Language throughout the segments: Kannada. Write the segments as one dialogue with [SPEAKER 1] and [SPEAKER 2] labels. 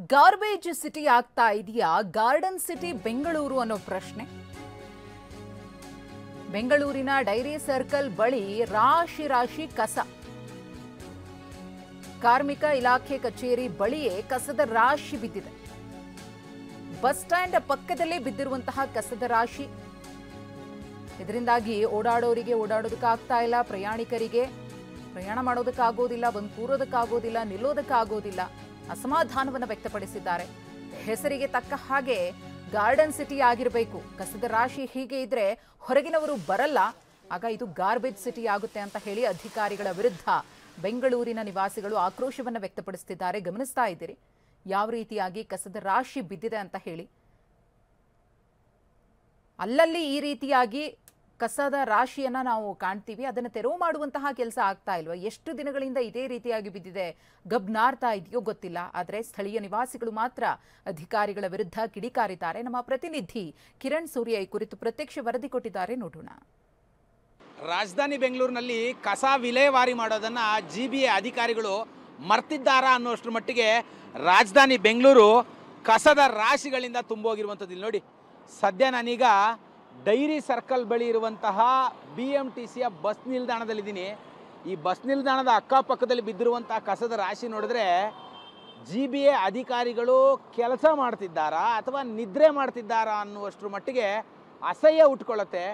[SPEAKER 1] ಗಾರ್ಬೇಜ್ ಸಿಟಿ ಆಗ್ತಾ ಇದೆಯಾ ಗಾರ್ಡನ್ ಸಿಟಿ ಬೆಂಗಳೂರು ಅನ್ನೋ ಪ್ರಶ್ನೆ. ಬೆಂಗಳೂರಿನ ಡೈರಿ ಸರ್ಕಲ್ ಬಳಿ ರಾಶಿ ರಾಶಿ ಕಸ. ಕಾರ್ಮಿಕ ಇಲಾಖೆ ಕಚೇರಿ ಬಳಿಯೇ ಕಸದ ರಾಶಿ ಬಿದ್ದಿದೆ. ಬಸ್ ಸ್ಟ್ಯಾಂಡ್ ಪಕ್ಕದಲ್ಲೇ ಬಿದ್ದಿರುವಂತಹ ಕಸದ ರಾಶಿ. ಇದರಿಂದಾಗಿ ಓಡಾಡೋರಿಗೆ ಓಡಾಡೋದಕ್ಕಾಗ್ತಾ ಇಲ್ಲ, ಪ್ರಯಾಣಿಕರಿಗೆ ಪ್ರಯಾಣ ಮಾಡೋದಕ್ಕಾಗೋದಿಲ್ಲ, ಬಂದು ಕೂರೋದಕ್ಕಾಗೋದಿಲ್ಲ, ನಿಲ್ಲೋದಕ್ಕಾಗೋದಿಲ್ಲ. ಅಸಮಾಧಾನವನ್ನು ವ್ಯಕ್ತಪಡಿಸಿದ್ದಾರೆ. ಹೆಸರಿಗೆ ತಕ್ಕ ಹಾಗೆ ಗಾರ್ಡನ್ ಸಿಟಿ ಆಗಿರಬೇಕು, ಕಸದ ರಾಶಿ ಹೀಗೆ ಇದ್ರೆ ಹೊರಗಿನವರು ಬರಲ್ಲ, ಆಗ ಇದು ಗಾರ್ಬೇಜ್ ಸಿಟಿ ಆಗುತ್ತೆ ಅಂತ ಹೇಳಿ ಅಧಿಕಾರಿಗಳ ವಿರುದ್ಧ ಬೆಂಗಳೂರಿನ ನಿವಾಸಿಗಳು ಆಕ್ರೋಶವನ್ನು ವ್ಯಕ್ತಪಡಿಸುತ್ತಿದ್ದಾರೆ. ಗಮನಿಸ್ತಾ ಇದ್ದೀರಿ ಯಾವ ರೀತಿಯಾಗಿ ಕಸದ ರಾಶಿ ಬಿದ್ದಿದೆ ಅಂತ ಹೇಳಿ. ಅಲ್ಲಲ್ಲಿ ಈ ರೀತಿಯಾಗಿ ಕಸದ ರಾಶಿಯನ್ನ ನಾವು ಕಾಣ್ತೀವಿ. ಅದನ್ನು ತೆರವು ಮಾಡುವಂತಹ ಕೆಲಸ ಆಗ್ತಾ ಇಲ್ವಾ? ಎಷ್ಟು ದಿನಗಳಿಂದ ಇದೇ ರೀತಿಯಾಗಿ ಬಿದ್ದಿದೆ, ಗಬ್ನಾರ್ತಾ ಇದೆಯೋ ಗೊತ್ತಿಲ್ಲ. ಆದರೆ ಸ್ಥಳೀಯ ನಿವಾಸಿಗಳು ಮಾತ್ರ ಅಧಿಕಾರಿಗಳ ವಿರುದ್ಧ ಕಿಡಿಕಾರಿದ್ದಾರೆ. ನಮ್ಮ ಪ್ರತಿನಿಧಿ ಕಿರಣ್ ಸೂರ್ಯ ಈ ಕುರಿತು ಪ್ರತ್ಯಕ್ಷ ವರದಿ ಕೊಟ್ಟಿದ್ದಾರೆ, ನೋಡೋಣ.
[SPEAKER 2] ರಾಜಧಾನಿ ಬೆಂಗಳೂರಿನಲ್ಲಿ ಕಸ ವಿಲೇವಾರಿ ಮಾಡೋದನ್ನ ಜಿಬಿಎ ಅಧಿಕಾರಿಗಳು ಮರ್ತಿದ್ದಾರಾ ಅನ್ನೋಷ್ಟರ ಮಟ್ಟಿಗೆ ರಾಜಧಾನಿ ಬೆಂಗಳೂರು ಕಸದ ರಾಶಿಗಳಿಂದ ತುಂಬೋಗಿರುವಂಥದ್ದು. ಇಲ್ಲಿ ನೋಡಿ, ಸದ್ಯ ನಾನೀಗ ಡೈರಿ ಸರ್ಕಲ್ ಬಳಿ ಇರುವಂತಹ BMTCಯ ಬಸ್ ನಿಲ್ದಾಣದಲ್ಲಿದ್ದೀನಿ. ಈ ಬಸ್ ನಿಲ್ದಾಣದ ಅಕ್ಕಪಕ್ಕದಲ್ಲಿ ಬಿದ್ದಿರುವಂತಹ ಕಸದ ರಾಶಿ ನೋಡಿದ್ರೆ GBA ಅಧಿಕಾರಿಗಳು ಕೆಲಸ ಮಾಡ್ತಿದ್ದಾರಾ ಅಥವಾ ನಿದ್ರೆ ಮಾಡ್ತಿದ್ದಾರಾ ಅನ್ನುವಷ್ಟರ ಮಟ್ಟಿಗೆ ಅಸಹ್ಯ ಉಟ್ಕೊಳ್ಳುತ್ತೆ.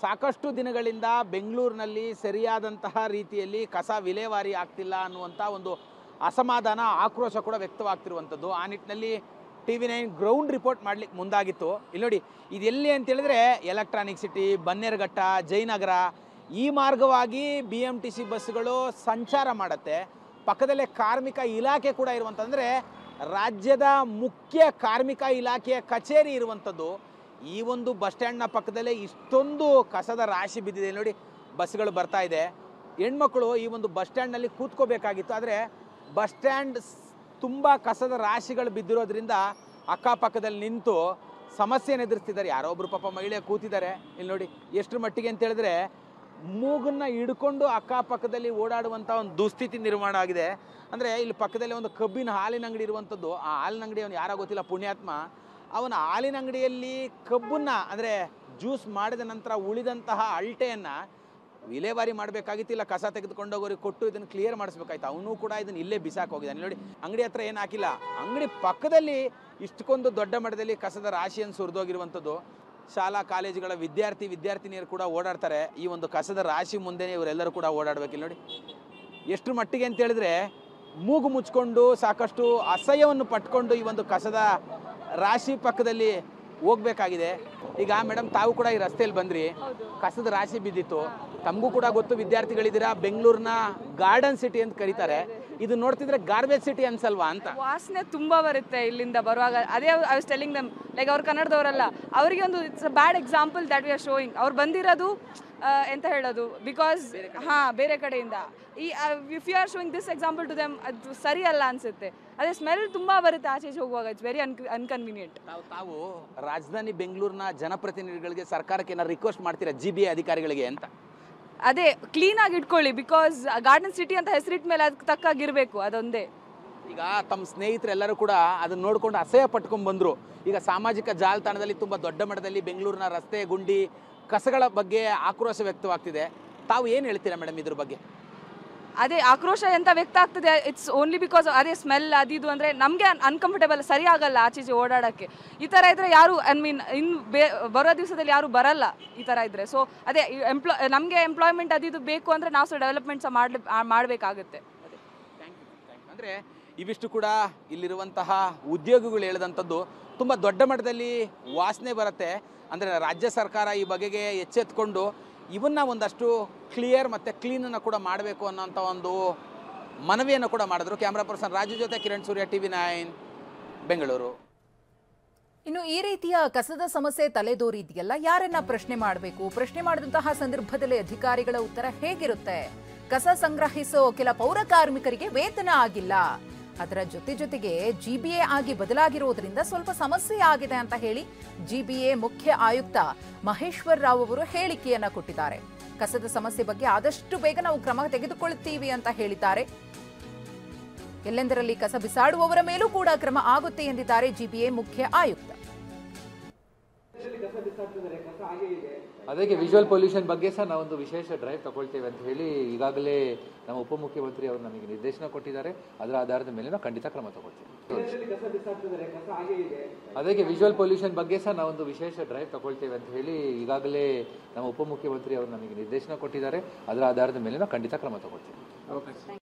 [SPEAKER 2] ಸಾಕಷ್ಟು ದಿನಗಳಿಂದ ಬೆಂಗಳೂರಿನಲ್ಲಿ ಸರಿಯಾದಂತಹ ರೀತಿಯಲ್ಲಿ ಕಸ ವಿಲೇವಾರಿ ಆಗ್ತಿಲ್ಲ ಅನ್ನುವಂಥ ಒಂದು ಅಸಮಾಧಾನ, ಆಕ್ರೋಶ ಕೂಡ ವ್ಯಕ್ತವಾಗ್ತಿರುವಂಥದ್ದು. ಆ ನಿಟ್ಟಿನಲ್ಲಿ TV9 ಗ್ರೌಂಡ್ ರಿಪೋರ್ಟ್ ಮಾಡ್ಲಿಕ್ಕೆ ಮುಂದಾಗಿತ್ತು. ಇಲ್ಲಿ ನೋಡಿ, ಇದೆಲ್ಲಿ ಅಂತ ಹೇಳಿದ್ರೆ ಎಲೆಕ್ಟ್ರಾನಿಕ್ ಸಿಟಿ, ಬನ್ನೇರುಘಟ್ಟ, ಜಯನಗರ ಈ ಮಾರ್ಗವಾಗಿ BMTC ಬಸ್ಸುಗಳು ಸಂಚಾರ ಮಾಡುತ್ತೆ. ಪಕ್ಕದಲ್ಲೇ ಕಾರ್ಮಿಕ ಇಲಾಖೆ ಕೂಡ ಇರುವಂತಂದ್ರೆ ರಾಜ್ಯದ ಮುಖ್ಯ ಕಾರ್ಮಿಕ ಇಲಾಖೆಯ ಕಚೇರಿ ಇರುವಂಥದ್ದು. ಈ ಒಂದು ಬಸ್ ಸ್ಟ್ಯಾಂಡ್ನ ಪಕ್ಕದಲ್ಲೇ ಇಷ್ಟೊಂದು ಕಸದ ರಾಶಿ ಬಿದ್ದಿದೆ. ನೋಡಿ, ಬಸ್ಗಳು ಬರ್ತಾ ಇದೆ. ಹೆಣ್ಮಕ್ಳು ಈ ಒಂದು ಬಸ್ ಸ್ಟ್ಯಾಂಡ್ನಲ್ಲಿ ಕೂತ್ಕೋಬೇಕಾಗಿತ್ತು, ಆದರೆ ಬಸ್ ಸ್ಟ್ಯಾಂಡ್ ತುಂಬ ಕಸದ ರಾಶಿಗಳು ಬಿದ್ದಿರೋದ್ರಿಂದ ಅಕ್ಕಪಕ್ಕದಲ್ಲಿ ನಿಂತು ಸಮಸ್ಯೆಯನ್ನು ಎದುರಿಸ್ತಿದ್ದಾರೆ. ಯಾರೋ ಒಬ್ರು ಪಾಪ ಮಹಿಳೆ ಕೂತಿದ್ದಾರೆ. ಇಲ್ಲಿ ನೋಡಿ ಎಷ್ಟರ ಮಟ್ಟಿಗೆ ಅಂತ ಹೇಳಿದ್ರೆ ಮೂಗನ್ನ ಹಿಡ್ಕೊಂಡು ಅಕ್ಕಪಕ್ಕದಲ್ಲಿ ಓಡಾಡುವಂಥ ಒಂದು ದುಸ್ಥಿತಿ ನಿರ್ಮಾಣ ಆಗಿದೆ. ಅಂದರೆ ಇಲ್ಲಿ ಪಕ್ಕದಲ್ಲಿ ಒಂದು ಕಬ್ಬಿನ ಹಾಲಿನ ಅಂಗಡಿ ಇರುವಂಥದ್ದು. ಆ ಹಾಲಿನ ಅಂಗಡಿ ಅವನು ಯಾರೋ ಗೊತ್ತಿಲ್ಲ, ಪುಣ್ಯಾತ್ಮ. ಅವನ ಹಾಲಿನ ಅಂಗಡಿಯಲ್ಲಿ ಕಬ್ಬನ್ನ ಅಂದರೆ ಜ್ಯೂಸ್ ಮಾಡಿದ ನಂತರ ಉಳಿದಂತಹ ಅಳ್ಟೆಯನ್ನು ವಿಲೇವಾರಿ ಮಾಡಬೇಕಾಗಿತ್ತಿಲ್ಲ, ಕಸ ತೆಗೆದುಕೊಂಡೋಗೋರಿಗೆ ಕೊಟ್ಟು ಇದನ್ನು ಕ್ಲಿಯರ್ ಮಾಡಿಸ್ಬೇಕಾಯ್ತು. ಅವನು ಕೂಡ ಇದನ್ನು ಇಲ್ಲೇ ಬಿಸಾಕಿ ಹೋಗಿದ್ದಾನೆ. ನೋಡಿ, ಅಂಗಡಿ ಹತ್ರ ಏನು ಹಾಕಿಲ್ಲ, ಅಂಗಡಿ ಪಕ್ಕದಲ್ಲಿ ಇಷ್ಟಕ್ಕೊಂದು ದೊಡ್ಡ ಮಟ್ಟದಲ್ಲಿ ಕಸದ ರಾಶಿಯನ್ನು ಸುರಿದೋಗಿರುವಂಥದ್ದು. ಶಾಲಾ ಕಾಲೇಜುಗಳ ವಿದ್ಯಾರ್ಥಿನಿಯರು ಕೂಡ ಓಡಾಡ್ತಾರೆ. ಈ ಒಂದು ಕಸದ ರಾಶಿ ಮುಂದೆ ಇವರೆಲ್ಲರೂ ಕೂಡ ಓಡಾಡಬೇಕಿಲ್ಲ. ನೋಡಿ ಎಷ್ಟು ಮಟ್ಟಿಗೆ ಅಂತ ಹೇಳಿದ್ರೆ ಮೂಗು ಮುಚ್ಕೊಂಡು ಸಾಕಷ್ಟು ಅಸಹ್ಯವನ್ನು ಪಟ್ಕೊಂಡು ಈ ಒಂದು ಕಸದ ರಾಶಿ ಪಕ್ಕದಲ್ಲಿ ಹೋಗ್ಬೇಕಾಗಿದೆ. ಈಗ ಮೇಡಮ್, ತಾವು ಕೂಡ ಈ ರಸ್ತೆಯಲ್ಲಿ ಬಂದ್ರಿ, ಕಸದ ರಾಶಿ ಬಿದ್ದಿತ್ತು. ತಮಗೂ ಕೂಡ ಗೊತ್ತು, ವಿದ್ಯಾರ್ಥಿಗಳಿದ್ದೀರಾ, ಬೆಂಗಳೂರಿನ ಗಾರ್ಡನ್ ಸಿಟಿ ಅಂತ ಕರೀತಾರೆ. ಇದು ನೋಡ್ತಿದ್ರೆ ಗಾರ್ಬೇಜ್ ಸಿಟಿ ಅನ್ಸಲ್ವಾ ಅಂತ?
[SPEAKER 3] ವಾಸನೆ ತುಂಬಾ ಬರುತ್ತೆ ಇಲ್ಲಿಂದ ಬರುವಾಗ. ಅದೇ I was telling them, like ಅವ್ರು ಕನ್ನಡದವರಲ್ಲ, ಅವರಿಗೆ ಒಂದು it's a bad example that we are showing. ಅವ್ರು ಬಂದಿರೋದು ಎಂತ ಹೇಳೋದು, ಬಿಕಾಸ್ ಬೇರೆ ಕಡೆಯಿಂದ ಈ if you are showing this example to them, ಅದು ಸರಿ ಅಲ್ಲ ಅನ್ಸುತ್ತೆ. ಅದೇ ಸ್ಮೆಲ್ ತುಂಬಾ ಬರುತ್ತೆ ಆಚೆ ಹೋಗುವಾಗ. It's very inconvenient.
[SPEAKER 2] ತಾವು ರಾಜಧಾನಿ ಬೆಂಗಳೂರಿನ ಜನಪ್ರತಿನಿಧಿಗಳಿಗೆ, ಸರ್ಕಾರಕ್ಕೆ ಏನಾದ್ರು ರಿಕ್ವೆಸ್ಟ್ ಮಾಡ್ತೀರಾ GBA ಅಧಿಕಾರಿಗಳಿಗೆ ಅಂತ?
[SPEAKER 3] ಅದೇ ಕ್ಲೀನ್ ಆಗಿ ಇಟ್ಕೊಳ್ಳಿ, ಬಿಕಾಸ್ ಗಾರ್ಡನ್ ಸಿಟಿ ಅಂತ ಹೆಸರಿಟ್ಟ ಮೇಲೆ ಅದಕ್ಕೆ ತಕ್ಕಾಗಿರ್ಬೇಕು, ಅದೊಂದೇ.
[SPEAKER 2] ಈಗ ತಮ್ಮ ಸ್ನೇಹಿತರೆಲ್ಲರೂ ಕೂಡ ಅದನ್ನ ನೋಡ್ಕೊಂಡು ಅಸಹ್ಯ ಪಟ್ಕೊಂಡ್ ಬಂದ್ರು. ಈಗ ಸಾಮಾಜಿಕ ಜಾಲತಾಣದಲ್ಲಿ ತುಂಬಾ ದೊಡ್ಡ ಮಟ್ಟದಲ್ಲಿ ಬೆಂಗಳೂರಿನ ರಸ್ತೆ ಗುಂಡಿ ಕಸಗಳ ಬಗ್ಗೆ ಆಕ್ರೋಶ ವ್ಯಕ್ತವಾಗ್ತಿದೆ. ತಾವು ಏನು ಹೇಳ್ತೀರಾ ಮೇಡಮ್ ಇದ್ರ ಬಗ್ಗೆ?
[SPEAKER 3] ಅದೇ ಆಕ್ರೋಶ ಎಂತ ವ್ಯಕ್ತ ಆಗ್ತದೆ, ಇಟ್ಸ್ ಓನ್ಲಿ ಬಿಕಾಸ್ ಅದೇ ಸ್ಮೆಲ್ ಅದಿದು ಅಂದರೆ ನಮಗೆ ಅನ್ಕಂಫರ್ಟೇಬಲ್, ಸರಿ ಆಗಲ್ಲ ಆಚೀಚೆ ಓಡಾಡೋಕ್ಕೆ. ಈ ಥರ ಇದ್ದರೆ ಯಾರು ಬರೋ ದಿವಸದಲ್ಲಿ ಯಾರು ಬರಲ್ಲ ಈ ಥರ ಇದ್ದರೆ. ಸೊ ಅದೇ ನಮಗೆ ಎಂಪ್ಲಾಯ್ಮೆಂಟ್ ಅದಿದು ಬೇಕು ಅಂದರೆ ನಾವು ಸಹ ಡೆವಲಪ್ಮೆಂಟ್ ಸಹ ಮಾಡಬೇಕಾಗುತ್ತೆ.
[SPEAKER 2] ಅಂದರೆ ಇವಿಷ್ಟು ಕೂಡ ಇಲ್ಲಿರುವಂತಹ ಉದ್ಯೋಗಿಗಳು ಹೇಳಿದಂಥದ್ದು. ತುಂಬ ದೊಡ್ಡ ಮಟ್ಟದಲ್ಲಿ ವಾಸನೆ ಬರುತ್ತೆ. ಅಂದರೆ ರಾಜ್ಯ ಸರ್ಕಾರ ಈ ಬಗೆಗೆ ಎಚ್ಚೆತ್ಕೊಂಡು ಇವನ್ನ ಒಂದಷ್ಟು ಕ್ಲಿಯರ್ ಮತ್ತು ಕ್ಲೀನನ್ನು ಕೂಡ ಮಾಡಬೇಕು ಅನ್ನೋಂಥ ಒಂದು ಮನವಿಯನ್ನು ಕೂಡ ಮಾಡಿದ್ರು. ಕ್ಯಾಮ್ರಾ ಪರ್ಸನ್ ರಾಜು ಜೊತೆ ಕಿರಣ್ ಸೂರ್ಯ, TV9 ಬೆಂಗಳೂರು.
[SPEAKER 1] ಇನ್ನು ಈ ರೀತಿಯ ಕಸದ ಸಮಸ್ಯೆ ತಲೆದೋರಿದೆಯಲ್ಲ, ಯಾರನ್ನ ಪ್ರಶ್ನೆ ಮಾಡಬೇಕು? ಪ್ರಶ್ನೆ ಮಾಡಿದಂತಹ ಸಂದರ್ಭದಲ್ಲಿ ಅಧಿಕಾರಿಗಳ ಉತ್ತರ ಹೇಗಿರುತ್ತೆ? ಕಸ ಸಂಗ್ರಹಿಸೋ ಕೆಲ ಪೌರ ಕಾರ್ಮಿಕರಿಗೆ ವೇತನ ಆಗಿಲ್ಲ, ಅದರ ಜೊತೆಗೆ GBA ಆಗಿ ಬದಲಾಗಿರೋದ್ರಿಂದ ಸ್ವಲ್ಪ ಸಮಸ್ಯೆ ಆಗಿದೆ ಅಂತ ಹೇಳಿ GBA ಮುಖ್ಯ ಆಯುಕ್ತ ಮಹೇಶ್ವರ್ ರಾವ್ ಅವರು ಹೇಳಿಕೆಯನ್ನ ಕೊಟ್ಟಿದ್ದಾರೆ. ಕಸದ ಸಮಸ್ಯೆ ಬಗ್ಗೆ ಆದಷ್ಟು ಬೇಗ ನಾವು ಕ್ರಮ ತೆಗೆದುಕೊಳ್ಳುತ್ತೀವಿ ಅಂತ ಹೇಳಿದ್ದಾರೆ. ಎಲ್ಲೆಂದರಲ್ಲಿ ಕಸ ಬಿಸಾಡುವವರ ಮೇಲೂ ಕೂಡ ಕ್ರಮ ಆಗುತ್ತೆ ಎಂದಿದ್ದಾರೆ ಜಿಬಿಎ ಮುಖ್ಯ ಆಯುಕ್ತ.
[SPEAKER 4] ಅದಕ್ಕೆ ವಿಜುವಲ್ ಪೊಲ್ಯೂಷನ್ ಬಗ್ಗೆ ಸಹ ನಾವೊಂದು ವಿಶೇಷ ಡ್ರೈವ್ ತಗೊಳ್ತೇವೆ ಅಂತ ಹೇಳಿ ಈಗಾಗಲೇ ನಮ್ಮ ಉಪಮುಖ್ಯಮಂತ್ರಿ ಅವರು ನಮಗೆ ನಿರ್ದೇಶನ ಕೊಟ್ಟಿದ್ದಾರೆ. ಅದರ ಆಧಾರದ ಮೇಲೆ ನಾವು ಖಂಡಿತ ಕ್ರಮ ತಗೊಳ್ತೇವೆ. ಅದಕ್ಕೆ ವಿಜುವಲ್ ಪೊಲ್ಯೂಷನ್ ಬಗ್ಗೆ ಸಹ ನಾವೊಂದು ವಿಶೇಷ ಡ್ರೈವ್ ತಗೊಳ್ತೇವೆ ಅಂತ ಹೇಳಿ ಈಗಾಗಲೇ ನಮ್ಮ ಉಪಮುಖ್ಯಮಂತ್ರಿ ಅವರು ನಮಗೆ ನಿರ್ದೇಶನ ಕೊಟ್ಟಿದ್ದಾರೆ. ಅದರ ಆಧಾರದ ಮೇಲೆ ನಾವು ಖಂಡಿತ ಕ್ರಮ ತಗೊಳ್ತೇವೆ.